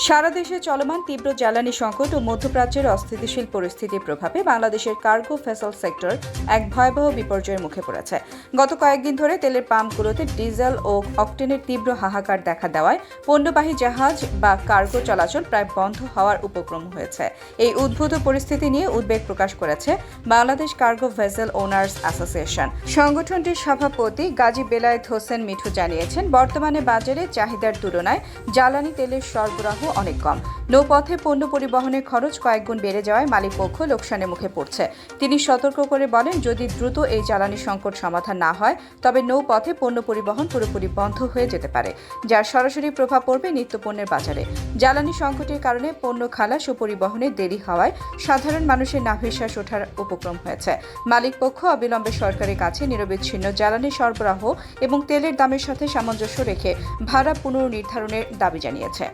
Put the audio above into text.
সারা দেশে চলমান তীব্র জ্বালানি সংকট ও মধ্যপ্রাচ্যের অস্থিতিশীল পরিস্থিতির প্রভাবে বাংলাদেশের কার্গো ভেসেল সেক্টর এক ভয়াবহ বিপর্যয়ের মুখে পড়েছে। গত কয়েকদিন ধরে তেলের পাম্পগুলোতে ডিজেল ও অকটেনের তীব্র হাহাকার দেখা দেওয়ায় পণ্যবাহী জাহাজ বা কার্গো চলাচল প্রায় বন্ধ হওয়ার উপক্রম হয়েছে। এই উদ্ভূত পরিস্থিতি নিয়ে উদ্বেগ প্রকাশ করেছে Bangladesh cargo vessel owners association. সংগঠনটির সভাপতি গাজী বেলায়েত হোসেন মিঠু জানিয়েছেন, বর্তমানে বাজারে চাহিদার তুলনায় জ্বালানি তেলের সরবরাহ অনেক কম। নৌপথে পণ্য পরিবহনের খরচ কয়েক গুণ বেড়ে যাওয়ায় মালিকপক্ষ লোকসানের মুখে পড়ছে। তিনি সতর্ক করে বলেন, যদি দ্রুত এই জ্বালানি সংকট সমাধান না হয় তবে নৌপথে পণ্য পরিবহন পুরোপুরি বন্ধ হয়ে যেতে পারে, যার সরাসরি প্রভাব পড়বে নিত্যপণ্যের বাজারে। জ্বালানি সংকটের কারণে পণ্য খালাস ও পরিবহনে দেরি হওয়ায় সাধারণ মানুষের নাভিশ্বাস ওঠার উপক্রম হয়েছে। মালিকপক্ষ অবিলম্বে সরকারের কাছে নিরবিচ্ছিন্ন জ্বালানি সরবরাহ এবং তেলের দামের সাথে সামঞ্জস্য রেখে ভাড়া পুনর্নির্ধারণের দাবি জানিয়েছে।